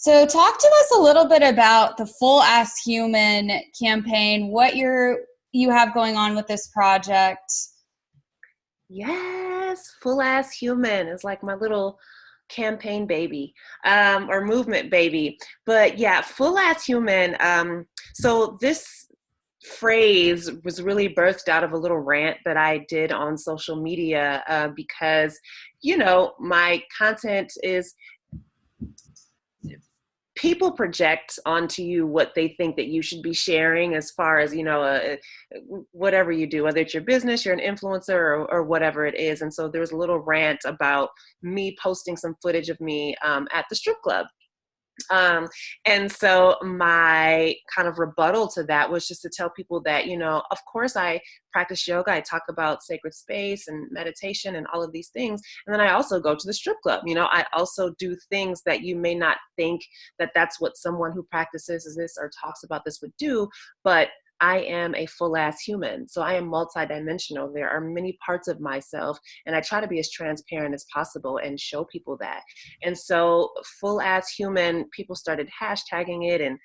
So talk to us a little bit about the Full Ass Human campaign, what you have going on with this project. Yes, full ass human is like my little campaign baby, or movement baby. But yeah, full ass human. So this phrase was really birthed out of a little rant that I did on social media, because, my content is people project onto you what they think that you should be sharing as far as, whatever you do, whether it's your business, you're an influencer or whatever it is. And so there was a little rant about me posting some footage of me at the strip club. Um, and so my kind of rebuttal to that was just to tell people that, of course I practice yoga. I talk about sacred space and meditation and all of these things. And then I also go to the strip club. I also do things that you may not think that that's what someone who practices this or talks about this would do, but I am a full ass human. So I am multidimensional. There are many parts of myself, and I try to be as transparent as possible and show people that. And so full ass human, people started hashtagging it and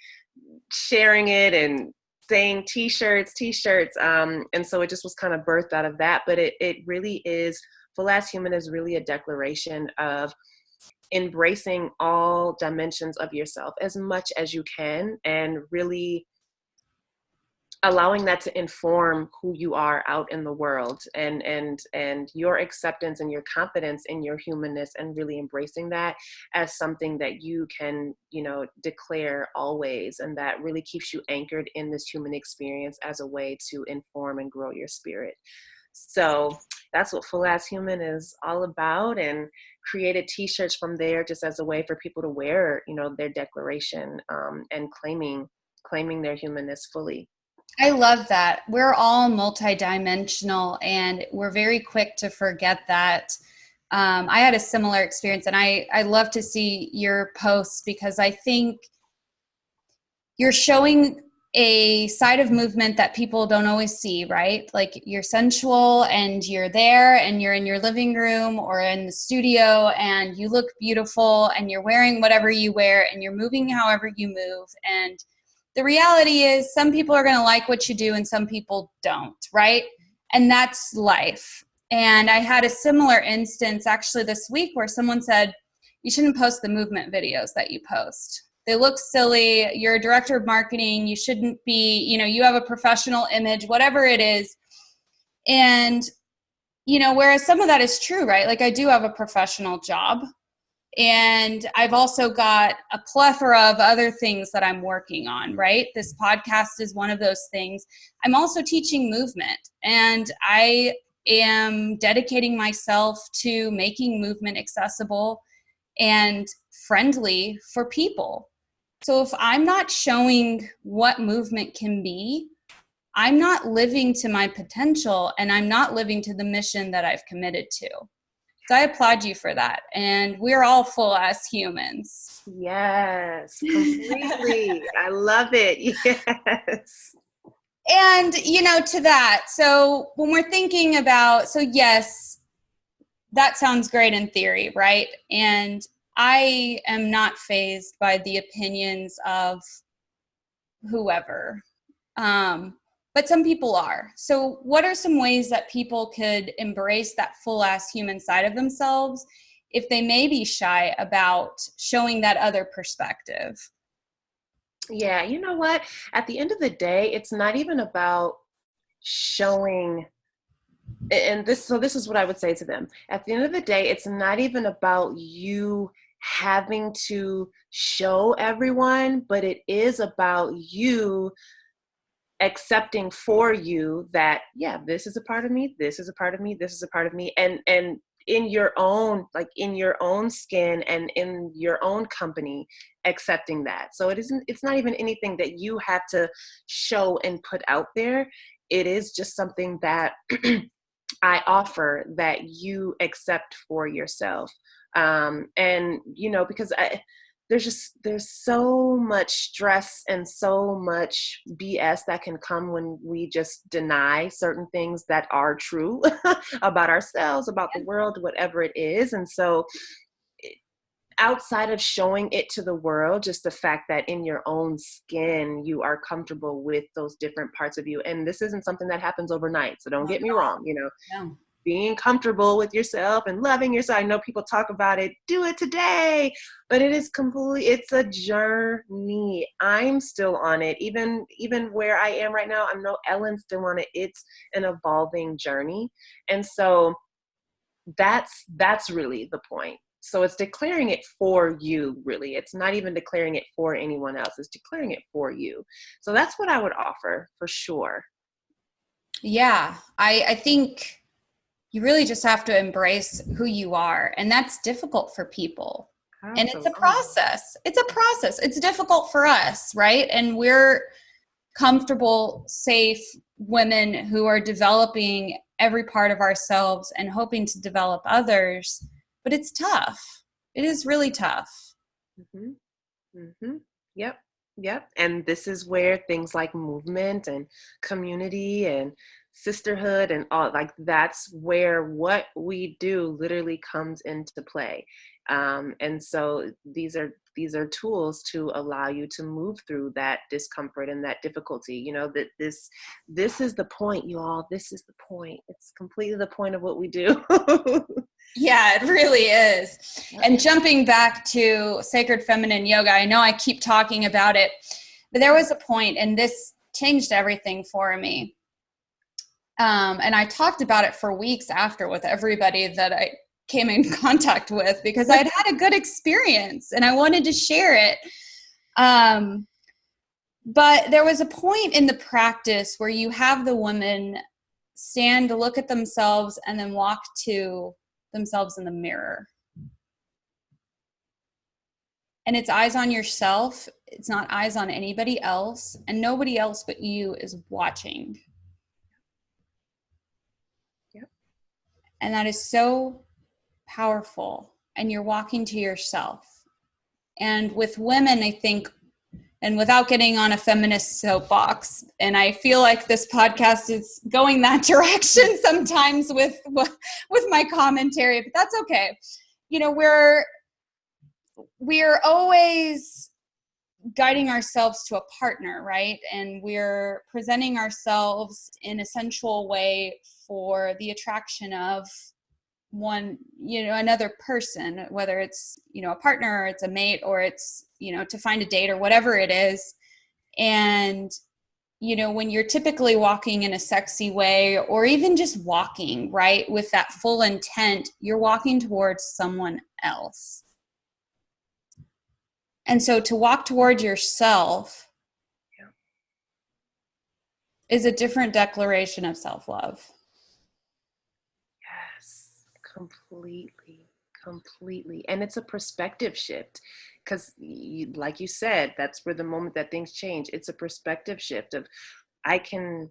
sharing it and saying t-shirts. And so it just was kind of birthed out of that. But it really is, full ass human is really a declaration of embracing all dimensions of yourself as much as you can, and really allowing that to inform who you are out in the world, and your acceptance and your confidence in your humanness, and really embracing that as something that you can, declare always, and that really keeps you anchored in this human experience as a way to inform and grow your spirit. So that's what Full Ass Human is all about, and created t-shirts from there just as a way for people to wear, their declaration, and claiming their humanness fully. I love that. We're all multidimensional, and we're very quick to forget that. I had a similar experience, and I love to see your posts because I think you're showing a side of movement that people don't always see, right? Like, you're sensual and you're there and you're in your living room or in the studio and you look beautiful and you're wearing whatever you wear and you're moving however you move. And the reality is some people are going to like what you do and some people don't, right? And that's life. And I had a similar instance actually this week where someone said, you shouldn't post the movement videos that you post. They look silly. You're a director of marketing. You shouldn't be, you have a professional image, whatever it is. And, whereas some of that is true, right? Like, I do have a professional job. And I've also got a plethora of other things that I'm working on, right? This podcast is one of those things. I'm also teaching movement, and I am dedicating myself to making movement accessible and friendly for people. So if I'm not showing what movement can be, I'm not living to my potential, and I'm not living to the mission that I've committed to. So I applaud you for that. And we're all full ass humans. Yes, completely. I love it. Yes. And, to that, so when we're thinking about, so yes, that sounds great in theory, right? And I am not fazed by the opinions of whoever. But some people are. So what are some ways that people could embrace that full ass human side of themselves if they may be shy about showing that other perspective? Yeah, you know what? At the end of the day, it's not even about showing, and this is what I would say to them. At the end of the day, it's not even about you having to show everyone, but it is about you accepting for you that, yeah, this is a part of me, this is a part of me, this is a part of me, and in your own, like in your own skin and in your own company, accepting that. So it's not even anything that you have to show and put out there. It is just something that I offer that you accept for yourself. And because there's so much stress and so much BS that can come when we just deny certain things that are true about ourselves, about the world, whatever it is. And so outside of showing it to the world, just the fact that in your own skin, you are comfortable with those different parts of you. And this isn't something that happens overnight. So don't Not get at me all. wrong, you know, No. being comfortable with yourself and loving yourself. I know people talk about it, do it today, but it is completely, it's a journey. I'm still on it. Even where I am right now, I'm no Ellen still on it. It's an evolving journey. And so that's really the point. So it's declaring it for you, really. It's not even declaring it for anyone else. It's declaring it for you. So that's what I would offer for sure. Yeah, I think you really just have to embrace who you are. And that's difficult for people. And it's a Absolutely. process. It's a process. It's difficult for us, right? And we're comfortable, safe women who are developing every part of ourselves and hoping to develop others. But it's tough. It is really tough. Mm-hmm. Mm-hmm. Yep. Yep. And this is where things like movement and community and sisterhood and all, like, that's where what we do literally comes into play. And so these are tools to allow you to move through that discomfort and that difficulty. You know, that this is the point, you all. This is the point. It's completely the point of what we do. Yeah, it really is. And jumping back to sacred feminine yoga, I know I keep talking about it, but there was a point, and this changed everything for me. And I talked about it for weeks after with everybody that I came in contact with, because I'd had a good experience and I wanted to share it. But there was a point in the practice where you have the woman stand to look at themselves and then walk to themselves in the mirror. And it's eyes on yourself. It's not eyes on anybody else. And nobody else but you is watching. Yep. And that is so powerful. And you're walking to yourself. And with women, I think, and without getting on a feminist soapbox, and I feel like this podcast is going that direction sometimes with my commentary, but that's okay. You know, we're always guiding ourselves to a partner, right? And we're presenting ourselves in a sensual way for the attraction of one, another person, whether it's, a partner or it's a mate or it's, to find a date or whatever it is. And, when you're typically walking in a sexy way or even just walking, right, with that full intent, you're walking towards someone else. And so to walk towards yourself is a different declaration of self-love. Yes, completely. And it's a perspective shift, because like you said, that's where the moment that things change. It's a perspective shift of, I can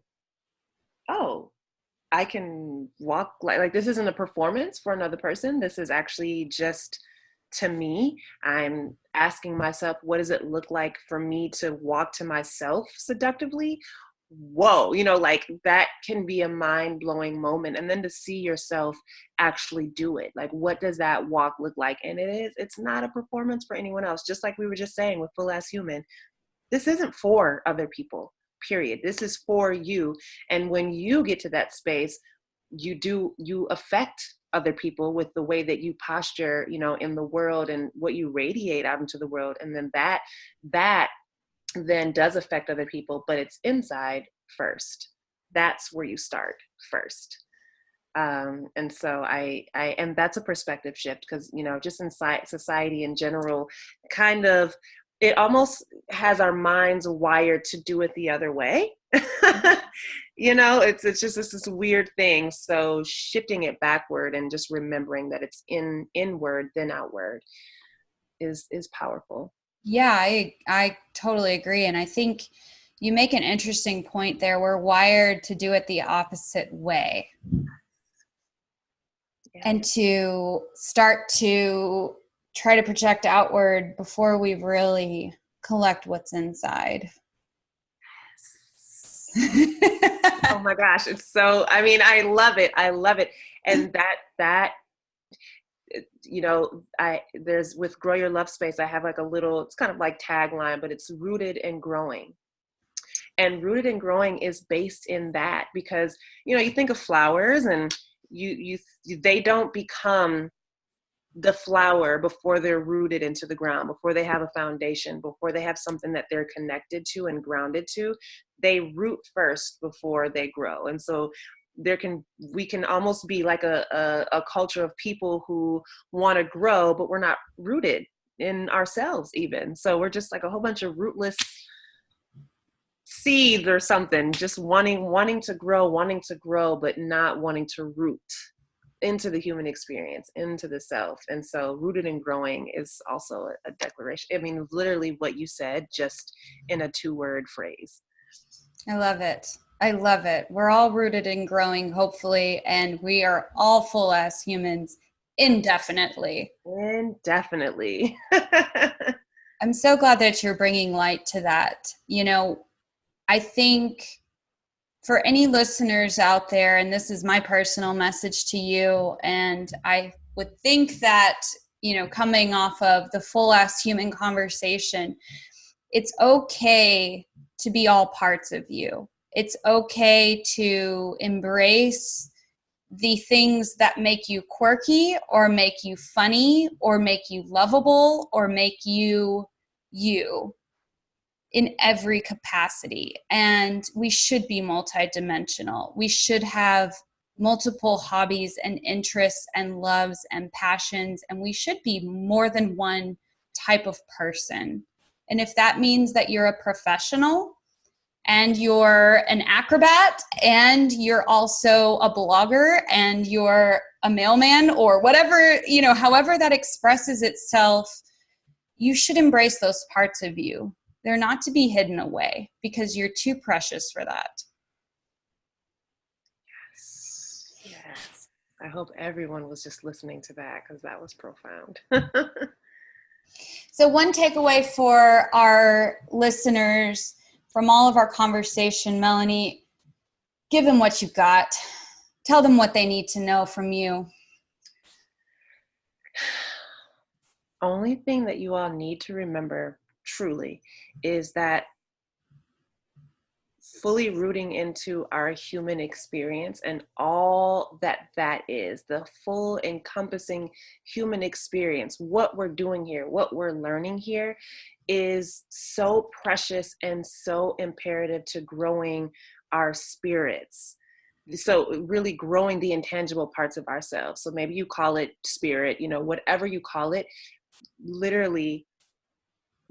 walk like this isn't a performance for another person. This is actually just, to me, I'm asking myself, what does it look like for me to walk to myself seductively? Whoa, like, that can be a mind-blowing moment. And then to see yourself actually do it, like, what does that walk look like? And it's not a performance for anyone else. Just like we were just saying with Full As Human, this isn't for other people, period. This is for you. And when you get to that space, you affect other people with the way that you posture, in the world, and what you radiate out into the world. And then that then does affect other people, but it's inside first. That's where you start first. And so and that's a perspective shift, because, just inside society in general, kind of, it almost has our minds wired to do it the other way. It's just this weird thing. So shifting it backward and just remembering that it's inward then outward is powerful. Yeah, I totally agree. And I think you make an interesting point there. We're wired to do it the opposite way. Yeah. And to start to try to project outward before we really collect what's inside. Oh my gosh, it's so, I love it. And that you know, there's with Grow Your Love Space, I have like a little, it's kind of like tagline, but it's rooted and growing. And rooted and growing is based in that, because, you know, you think of flowers and they don't become the flower before they're rooted into the ground, before they have a foundation, before they have something that they're connected to and grounded to. They root first before they grow. And so we can almost be like a culture of people who want to grow, but we're not rooted in ourselves even. So we're just like a whole bunch of rootless seeds or something, just wanting to grow, but not wanting to root into the human experience, into the self. And so rooted and growing is also a declaration. I mean, literally what you said, just in a 2-word phrase. I love it. I love it. We're all rooted and growing, hopefully, and we are all full as humans indefinitely. Indefinitely. I'm so glad that you're bringing light to that. You know, I think for any listeners out there, and this is my personal message to you, and I would think that, you know, coming off of the full ass human conversation, it's okay to be all parts of you. It's okay to embrace the things that make you quirky or make you funny or make you lovable or make you you in every capacity. And we should be multidimensional. We should have multiple hobbies and interests and loves and passions, and we should be more than one type of person. And if that means that you're a professional and you're an acrobat and you're also a blogger and you're a mailman or whatever, you know, however that expresses itself, you should embrace those parts of you. They're not to be hidden away because you're too precious for that. Yes. I hope everyone was just listening to that, because that was profound. So one takeaway for our listeners from all of our conversation, Melanie, give them what you've got. Tell them what they need to know from you. Only thing that you all need to remember truly is that fully rooting into our human experience and all that is, the full encompassing human experience, what we're doing here, what we're learning here, is so precious and so imperative to growing our spirits. So really growing the intangible parts of ourselves. So maybe you call it spirit, you know, whatever you call it, literally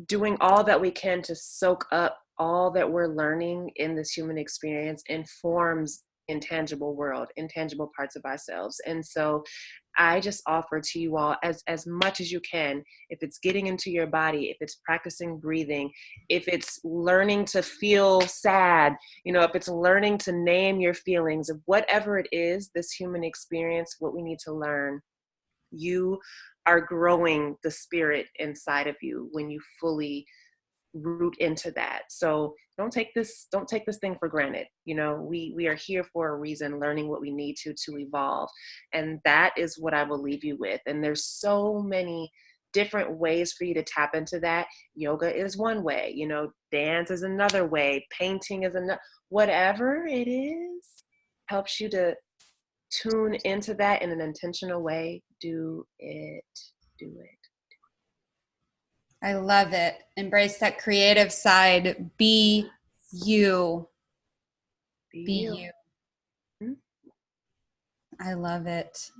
doing all that we can to soak up all that we're learning in this human experience informs intangible world, intangible parts of ourselves. And so I just offer to you all, as much as you can, if it's getting into your body, if it's practicing breathing, if it's learning to feel sad, you know, if it's learning to name your feelings, whatever it is, this human experience, what we need to learn, you are growing the spirit inside of you when you fully root into that. So don't take this thing for granted. You know, we are here for a reason, learning what we need to evolve. And that is what I will leave you with. And there's so many different ways for you to tap into that. Yoga is one way, you know, dance is another way, painting is another, whatever it is, helps you to tune into that in an intentional way. Do it. I love it. Embrace that creative side. Be you. Be you. Mm-hmm. I love it.